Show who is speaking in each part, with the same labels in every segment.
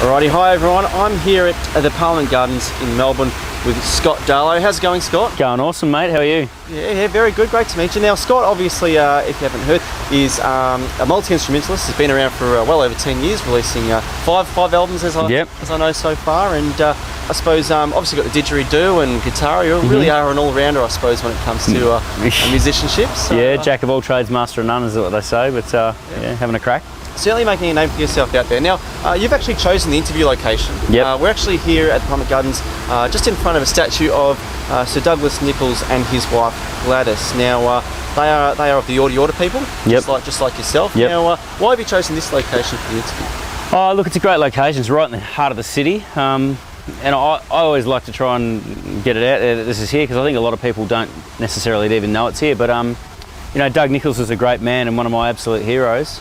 Speaker 1: Alrighty, hi everyone. I'm here at the Parliament Gardens in Melbourne with Scott Darlow. How's it going, Scott?
Speaker 2: Going awesome, mate. How are you?
Speaker 1: Yeah, very good. Great to meet you. Now, Scott, obviously, if you haven't heard, is a multi-instrumentalist. He's been around for well over 10 years, releasing five albums as I know so far. And I suppose, obviously got the didgeridoo and guitar. You really are an all-rounder, I suppose, when it comes to musicianship. So,
Speaker 2: yeah, jack of all trades, master of none is what they say, but yeah, having a crack.
Speaker 1: Certainly making a name for yourself out there. Now, you've actually chosen the interview location.
Speaker 2: Yep.
Speaker 1: We're actually here at the Parliament Gardens, just in front of a statue of Sir Douglas Nicholls and his wife Gladys. Now, they are of the Order people, just like yourself.
Speaker 2: Yep.
Speaker 1: Now, why have you chosen this location for the interview?
Speaker 2: Oh, look, it's a great location. It's right in the heart of the city. And I always like to try and get it out there that this is here, because I think a lot of people don't necessarily even know it's here. But you know, Doug Nicholls was a great man and one of my absolute heroes.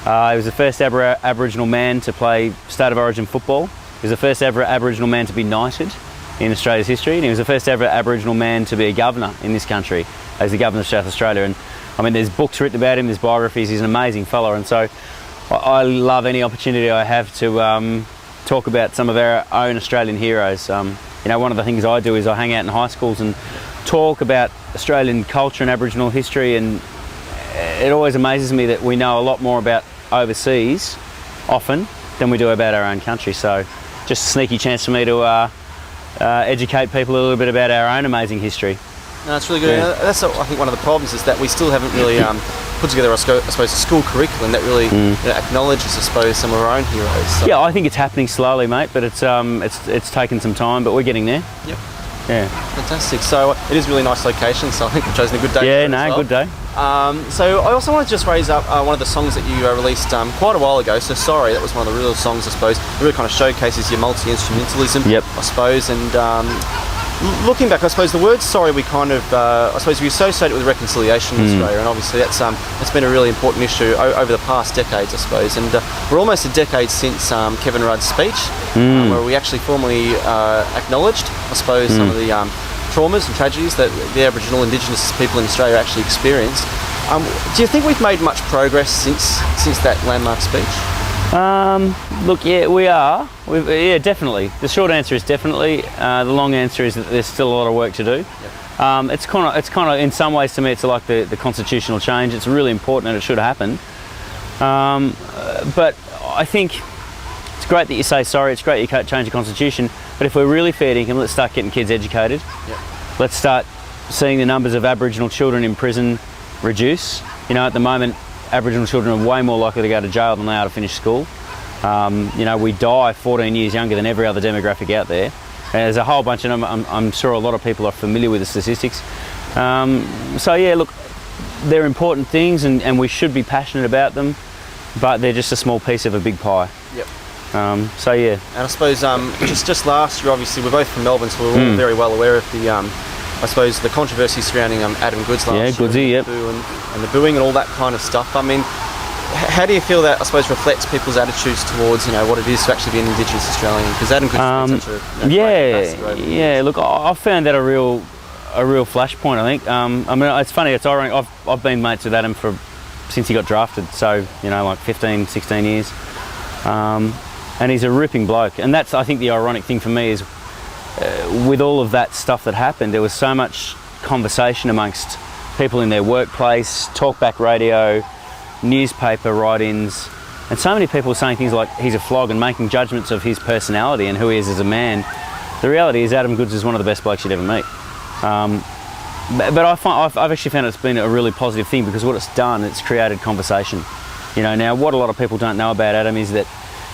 Speaker 2: He was the first ever Aboriginal man to play State of Origin football. He was the first ever Aboriginal man to be knighted in Australia's history, and he was the first ever Aboriginal man to be a governor in this country as the Governor of South Australia. And I mean, there's books written about him, there's biographies. He's an amazing fellow, and so I love any opportunity I have to talk about some of our own Australian heroes. You know, one of the things I do is I hang out in high schools and talk about Australian culture and Aboriginal history, and it always amazes me that we know a lot more about overseas often than we do about our own country. So just a sneaky chance for me to educate people a little bit about our own amazing history.
Speaker 1: No, that's really good. Yeah. That's, I think, one of the problems is that we still haven't really put together, I suppose, a school curriculum that really acknowledges, I suppose, some of our own heroes. So.
Speaker 2: Yeah, I think it's happening slowly, mate, but it's taken some time, but we're getting there.
Speaker 1: Yep.
Speaker 2: Yeah.
Speaker 1: Fantastic. So it is a really nice location, so I think we've chosen a good day.
Speaker 2: Yeah, no, good day.
Speaker 1: So I also want to just raise up one of the songs that you released quite a while ago. So Sorry, that was one of the real songs, I suppose. It really kind of showcases your multi-instrumentalism, I suppose. And looking back, I suppose the word sorry, we kind of, I suppose we associate it with reconciliation in Australia, and obviously that's been a really important issue over the past decades, I suppose. And we're almost a decade since Kevin Rudd's speech, where we actually formally acknowledged, I suppose, some of the traumas and tragedies that the Aboriginal indigenous people in Australia actually experienced. Do you think we've made much progress since that landmark speech?
Speaker 2: Look, yeah, we are. Yeah, definitely. The short answer is definitely. The long answer is that there's still a lot of work to do. Yep. It's kind of in some ways, to me, it's like the constitutional change. It's really important and it should happen. But I think it's great that you say sorry. It's great you can't change the constitution. But if we're really fair dinkum, let's start getting kids educated.
Speaker 1: Yep. Let's
Speaker 2: start seeing the numbers of Aboriginal children in prison reduce. You know, at the moment, Aboriginal children are way more likely to go to jail than they are to finish school. You know, we die 14 years younger than every other demographic out there. And there's a whole bunch of them. I'm sure a lot of people are familiar with the statistics. So yeah, look, they're important things, and we should be passionate about them, but they're just a small piece of a big pie.
Speaker 1: Yep.
Speaker 2: So yeah.
Speaker 1: And I suppose just last year, obviously, we're both from Melbourne, so we're all very well aware of the I suppose the controversy surrounding Adam Goodes last year.
Speaker 2: Goodsy, yep.
Speaker 1: And the booing and all that kind of stuff. I mean, how do you feel that, I suppose, reflects people's attitudes towards, you know, what it is to actually be an Indigenous Australian? Because Adam Goodes has been such a great ambassador.
Speaker 2: Yeah. Look, I found that a real flashpoint, I think. I mean, it's funny, it's ironic. I've been mates with Adam since he got drafted, so, you know, like 15, 16 years. And he's a ripping bloke. And that's, I think, the ironic thing for me is, with all of that stuff that happened, there was so much conversation amongst people in their workplace, talkback radio, newspaper write-ins, and so many people saying things like he's a flog and making judgments of his personality and who he is as a man. The reality is Adam Goodes is one of the best blokes you'd ever meet. But I've actually found it's been a really positive thing, because what it's done, it's created conversation. You know, now what a lot of people don't know about Adam is that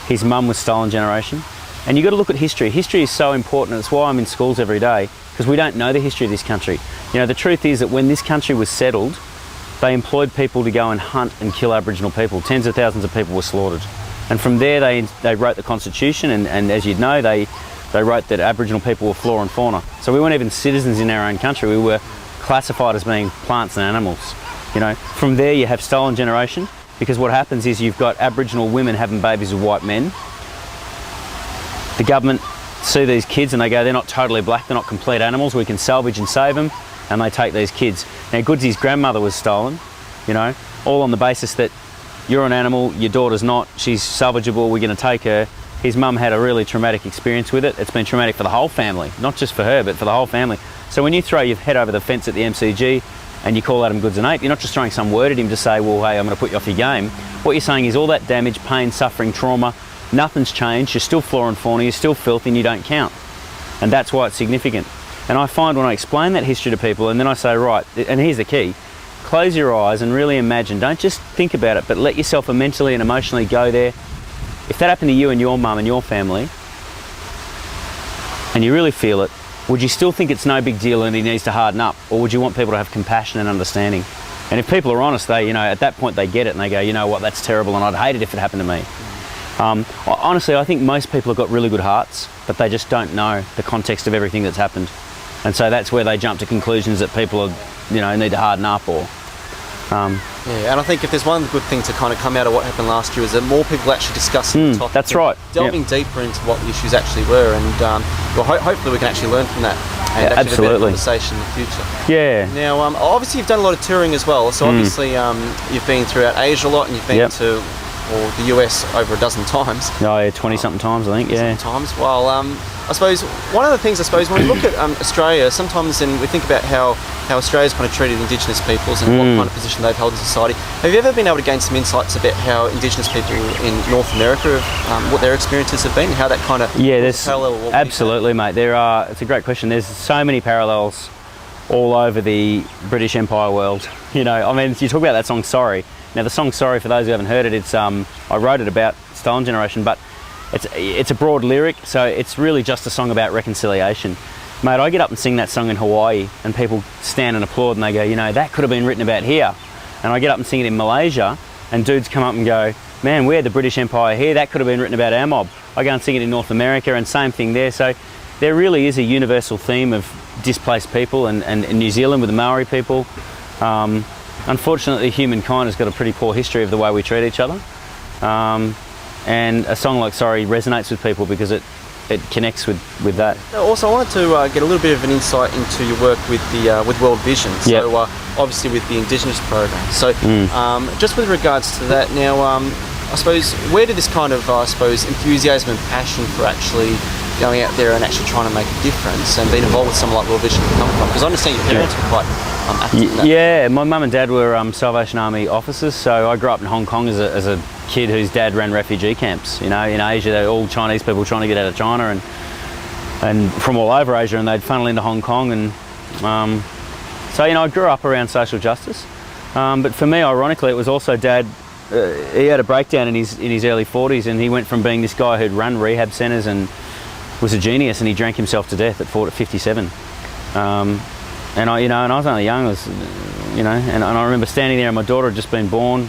Speaker 2: his mum was stolen generation. And you've got to look at history. History is so important. It's why I'm in schools every day, because we don't know the history of this country. You know, the truth is that when this country was settled, they employed people to go and hunt and kill Aboriginal people. Tens of thousands of people were slaughtered. And from there, they wrote the Constitution, and as you'd know, they wrote that Aboriginal people were flora and fauna. So we weren't even citizens in our own country. We were classified as being plants and animals. You know, from there you have stolen generation, because what happens is you've got Aboriginal women having babies with white men. The government see these kids and they go, they're not totally black, they're not complete animals, we can salvage and save them, and they take these kids. Now, Goodsy's grandmother was stolen, you know, all on the basis that you're an animal, your daughter's not, she's salvageable, we're going to take her, his mum had a really traumatic experience with it. It's been traumatic for the whole family, not just for her, but for the whole family. So when you throw your head over the fence at the MCG and you call Adam Goodes an ape, you're not just throwing some word at him to say, well, hey, I'm going to put you off your game. What you're saying is all that damage, pain, suffering, trauma, nothing's changed. You're still flora and fauna, you're still filthy, and you don't count. And that's why it's significant. And I find when I explain that history to people, and then I say, right, and here's the key, close your eyes and really imagine. Don't just think about it, but let yourself mentally and emotionally go there. If that happened to you and your mum and your family, and you really feel it, would you still think it's no big deal and he needs to harden up? Or would you want people to have compassion and understanding? And if people are honest, they, at that point they get it and they go, you know what, that's terrible and I'd hate it if it happened to me. Honestly, I think most people have got really good hearts, but they just don't know the context of everything that's happened. And so that's where they jump to conclusions that people are, need to harden up or...
Speaker 1: Yeah, and I think if there's one good thing to kind of come out of what happened last year is that more people actually discussing the topic.
Speaker 2: That's right.
Speaker 1: Delving deeper into what the issues actually were, and hopefully we can actually learn from that and actually have a better conversation in the future.
Speaker 2: Yeah.
Speaker 1: Now, obviously you've done a lot of touring as well, so obviously you've been throughout Asia a lot, and you've been to the US over a dozen times.
Speaker 2: Oh yeah, 20-something times I think, yeah.
Speaker 1: Times. Well, I suppose one of the things, when we look at Australia, sometimes we think about how Australia's kind of treated Indigenous peoples and what kind of position they've held in society. Have you ever been able to gain some insights about how Indigenous people in North America, what their experiences have been, how that kind of
Speaker 2: there's
Speaker 1: parallel?
Speaker 2: Absolutely, mate. It's a great question. There's so many parallels all over the British Empire world. You talk about that song "Sorry." Now, the song "Sorry," for those who haven't heard it, it's I wrote it about Stolen Generation, but it's a broad lyric, so it's really just a song about reconciliation. Mate, I get up and sing that song in Hawaii, and people stand and applaud, and they go, that could have been written about here. And I get up and sing it in Malaysia, and dudes come up and go, man, we're the British Empire here, that could have been written about our mob. I go and sing it in North America, and same thing there. So there really is a universal theme of displaced people, and in New Zealand with the Maori people. Unfortunately, humankind has got a pretty poor history of the way we treat each other. And a song like "Sorry" resonates with people because it connects with that.
Speaker 1: Also, I wanted to get a little bit of an insight into your work with World Vision. So obviously with the Indigenous program. So just with regards to that, now I suppose where did this kind of enthusiasm and passion for actually going out there and actually trying to make a difference and being involved with someone like World Vision come from? Because I understand your parents were quite active in that.
Speaker 2: Yeah, my mum and dad were Salvation Army officers, so I grew up in Hong Kong as a kid whose dad ran refugee camps. In Asia, they're all Chinese people trying to get out of China and from all over Asia, and they'd funnel into Hong Kong. And so I grew up around social justice. But for me, ironically, it was also Dad. He had a breakdown in his early 40s, and he went from being this guy who'd run rehab centres and was a genius, and he drank himself to death at 57. And I was only young. And I remember standing there, and my daughter had just been born,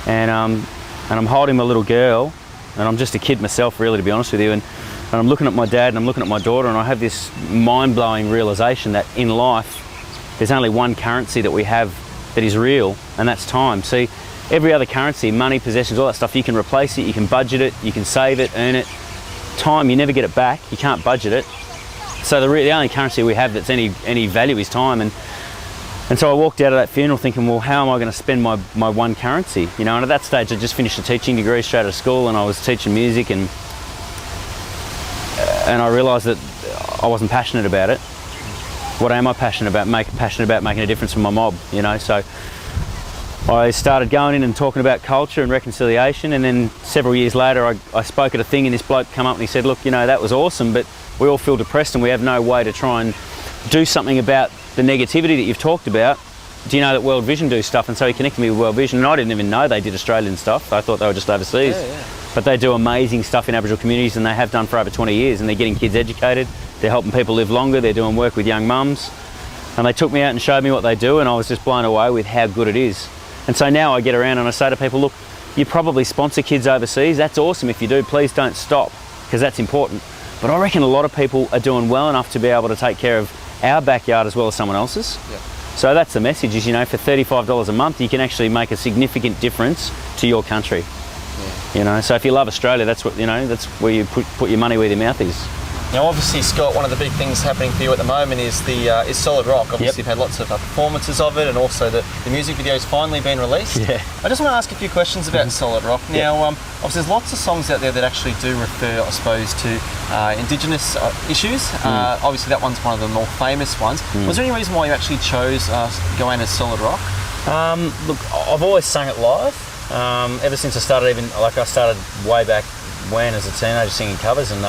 Speaker 2: and I'm holding my little girl, and I'm just a kid myself, really, to be honest with you. And I'm looking at my dad, and I'm looking at my daughter, and I have this mind-blowing realisation that in life, there's only one currency that we have that is real, and that's time. See, every other currency, money, possessions, all that stuff, you can replace it, you can budget it, you can save it, earn it. Time, you never get it back, you can't budget it. So the only currency we have that's any value is time. And so I walked out of that funeral thinking, well, how am I going to spend my one currency? And at that stage I just finished a teaching degree straight out of school, and I was teaching music, and I realised that I wasn't passionate about it. What am I passionate about? Passionate about making a difference for my mob, So I started going in and talking about culture and reconciliation, and then several years later I spoke at a thing, and this bloke come up and he said, look, that was awesome, but we all feel depressed and we have no way to try and do something about the negativity that you've talked about. Do you know that World Vision do stuff? And so he connected me with World Vision, and I didn't even know they did Australian stuff. I thought they were just overseas. But they do amazing stuff in Aboriginal communities, and they have done for over 20 years, and they're getting kids educated, they're helping people live longer, they're doing work with young mums. And they took me out and showed me what they do, and I was just blown away with how good it is. And so now I get around and I say to people, look, you probably sponsor kids overseas. That's awesome. If you do, please don't stop, because that's important. But I reckon a lot of people are doing well enough to be able to take care of our backyard as well as someone else's. So that's the message is, for $35 a month, you can actually make a significant difference to your country. So if you love Australia, that's what, that's where you put your money where your mouth is.
Speaker 1: Now, obviously, Scott, one of the big things happening for you at the moment is is solid rock. Obviously, you've had lots of performances of it, and also the music video's finally been released.
Speaker 2: Yeah.
Speaker 1: I just want to ask a few questions about solid rock. Now, obviously, there's lots of songs out there that actually do refer, I suppose, to indigenous issues. Obviously, that one's one of the more famous ones. Was there any reason why you actually chose Goanna's solid rock?
Speaker 2: Look, I've always sung it live. Ever since I started, I started way back when as a teenager singing covers, and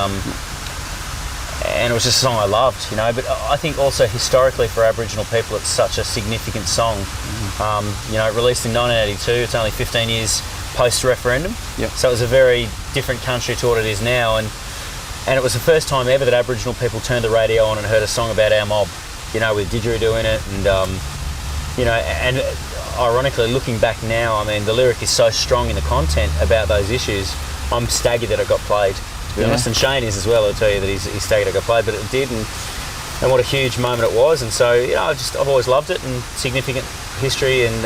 Speaker 2: it was just a song I loved, you know. But I think also historically for Aboriginal people, it's such a significant song. You know, released in 1982, it's only 15 years post-referendum.
Speaker 1: Yep.
Speaker 2: So it was a very different country to what it is now, and it was the first time ever that Aboriginal people turned the radio on and heard a song about our mob, you know, with didgeridoo in it, and you know, and ironically, looking back now, I mean, the lyric is so strong in the content about those issues. I'm staggered that it got played, to be honest, and Shane is as well. I'll tell you that he's staggered it got played, but it did, and what a huge moment it was. And so, you know, I've always loved it, and significant history, and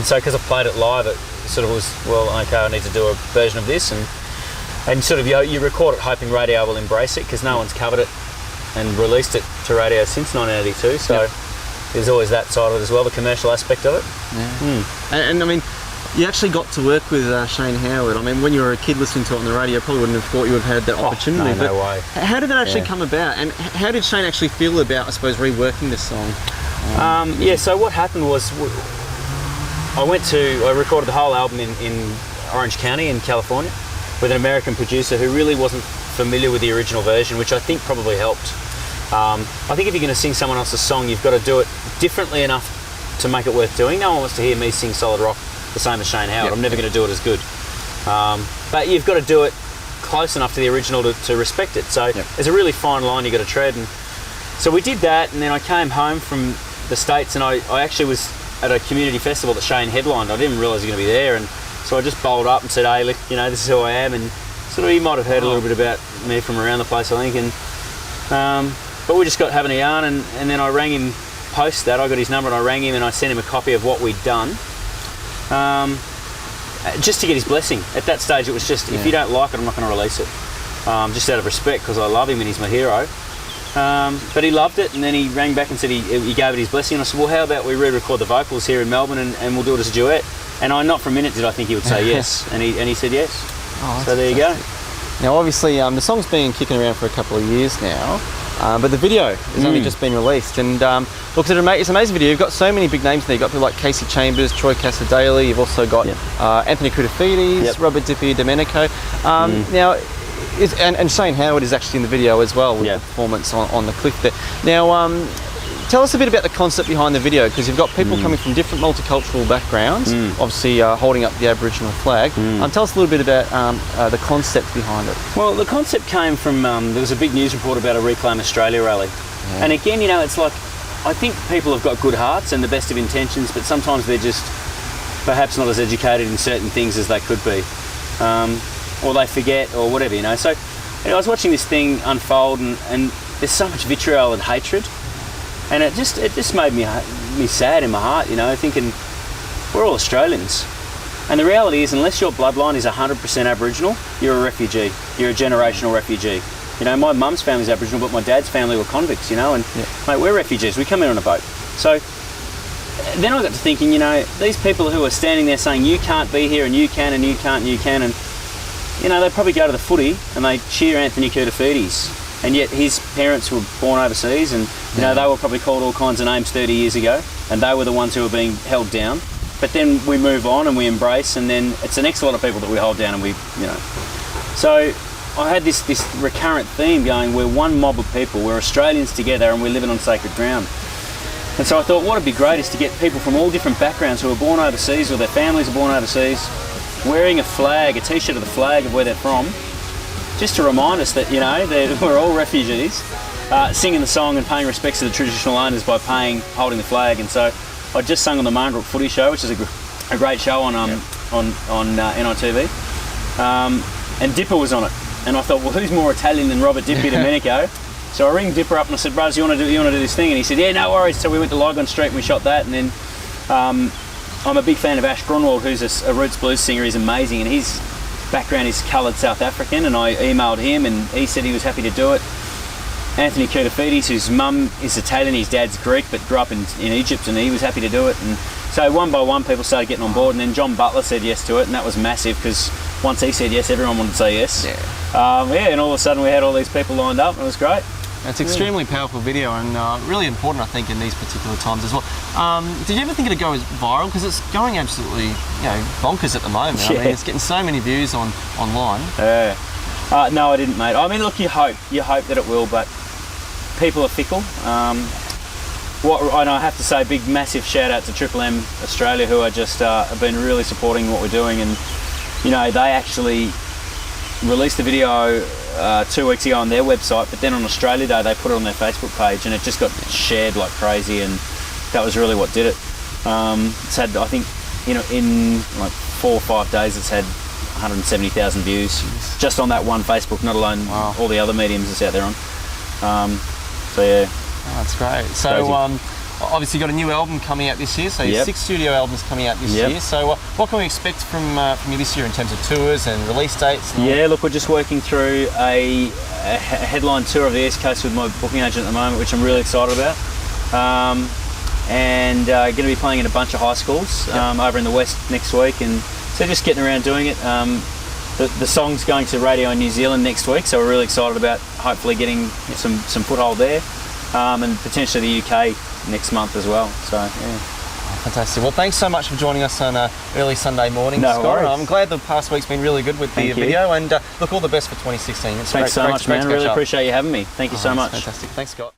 Speaker 2: so because I played it live, it sort of was, well, okay, I need to do a version of this, and sort of you record it hoping radio will embrace it, because no one's covered it and released it to radio since 1982. So. There's always that side of it as well, the commercial aspect of it.
Speaker 1: Yeah. And I mean, you actually got to work with Shane Howard. I mean, when you were a kid listening to it on the radio, you probably wouldn't have thought you would have had that opportunity.
Speaker 2: No way.
Speaker 1: How did that actually come about? And how did Shane actually feel about, I suppose, reworking this song?
Speaker 2: So what happened was I recorded the whole album in Orange County in California with an American producer who really wasn't familiar with the original version, which I think probably helped. I think if you're going to sing someone else's song, you've got to do it differently enough to make it worth doing. No one wants to hear me sing solid rock the same as Shane Howard. I'm never going to do it as good. But you've got to do it close enough to the original to respect it. So there's a really fine line you've got to tread. And so we did that, and then I came home from the States, and I actually was at a community festival that Shane headlined. I didn't realise he was going to be there, and so I just bowled up and said, hey, look, you know, this is who I am, and sort of he might have heard a little bit about me from around the place, I think, and but we just got having a yarn, and then I rang him post that. I got his number and I rang him and I sent him a copy of what we'd done, just to get his blessing. At that stage it was just, if you don't like it, I'm not going to release it, just out of respect, because I love him and he's my hero. But he loved it, and then he rang back and said he gave it his blessing, and I said, well, how about we re-record the vocals here in Melbourne and we'll do it as a duet? And not for a minute did I think he would say yes, and he said yes. So there you go.
Speaker 1: Now obviously the song's been kicking around for a couple of years now, but the video has only just been released, and look, it's an amazing video. You've got so many big names there. You've got people like Casey Chambers, Troy Casadale, you've also got Anthony Koutafidis, Robert Dippy, Domenico. Now, and Shane Howard is actually in the video as well with the performance on the cliff there. Now, tell us a bit about the concept behind the video, because you've got people coming from different multicultural backgrounds, obviously holding up the Aboriginal flag. Tell us a little bit about the concept behind it.
Speaker 2: Well, the concept came from, there was a big news report about a Reclaim Australia rally. And again, you know, it's like, I think people have got good hearts and the best of intentions, but sometimes they're just perhaps not as educated in certain things as they could be. Or they forget, or whatever, you know. So, you know, I was watching this thing unfold, and there's so much vitriol and hatred. And it just made me sad in my heart, you know, thinking we're all Australians. And the reality is, unless your bloodline is 100% Aboriginal, you're a refugee. You're a generational refugee. You know, my mum's family's Aboriginal, but my dad's family were convicts, you know, and mate, we're refugees. We come in on a boat. So then I got to thinking, you know, these people who are standing there saying you can't be here and you can and you can't and you can, and you know, they probably go to the footy and they cheer Anthony Koutafidis. And yet his parents were born overseas, and you know, they were probably called all kinds of names 30 years ago, and they were the ones who were being held down. But then we move on and we embrace, and then it's the next lot of people that we hold down, and we, you know. So I had this recurrent theme going, we're one mob of people, we're Australians together, and we're living on sacred ground. And so I thought, what would be great is to get people from all different backgrounds who are born overseas, or their families are born overseas, wearing a flag, a t-shirt of the flag of where they're from, just to remind us that, you know, we're all refugees, singing the song and paying respects to the traditional owners by holding the flag. And so I just sung on the Margaret Footy Show, which is a great show on NITV, and Dipper was on it. And I thought, well, who's more Italian than Robert Dippy Domenico? So I ring Dipper up and I said, Bros, you want to do this thing? And he said, yeah, no worries. So we went to Lygon Street and we shot that. And then I'm a big fan of Ash Grunwald, who's a roots blues singer. He's amazing, and his background is coloured South African, and I emailed him and he said he was happy to do it. Anthony Koutafidis, whose mum is Italian, his dad's Greek, but grew up in Egypt, and he was happy to do it. And so one by one, people started getting on board, and then John Butler said yes to it, and that was massive because once he said yes, everyone wanted to say yes. And all of a sudden we had all these people lined up, and it was great.
Speaker 1: It's an extremely powerful video and really important, I think, in these particular times as well. Did you ever think it'd go as viral? Because it's going absolutely, bonkers at the moment. I mean, it's getting so many views online.
Speaker 2: No, I didn't, mate. I mean, look, you hope that it will, but people are fickle. And I have to say, big, massive shout out to Triple M Australia, who are just have been really supporting what we're doing, and they actually released the video 2 weeks ago on their website, but then on Australia Day they put it on their Facebook page, and it just got shared like crazy, and that was really what did it. It's had, I think, in like 4 or 5 days, it's had 170,000 views just on that one Facebook, not alone all the other mediums it's out there on. So yeah.
Speaker 1: Oh, that's great. So obviously you got a new album coming out this year, so your 6 studio albums coming out this year. So what can we expect from you this year in terms of tours and release dates?
Speaker 2: Look, we're just working through a headline tour of the East Coast with my booking agent at the moment, which I'm really excited about. And going to be playing in a bunch of high schools over in the West next week, and so just getting around doing it. The song's going to radio in New Zealand next week, so we're really excited about hopefully getting some foothold there, and potentially the UK next month as well. So yeah.
Speaker 1: Fantastic. Well, thanks so much for joining us on early Sunday morning, Scott.
Speaker 2: Worries.
Speaker 1: I'm glad the past week's been really good with the video, and look, all the best for 2016.
Speaker 2: Thanks so much, man. Really appreciate you having me. Thank you so much.
Speaker 1: Fantastic. Thanks, Scott.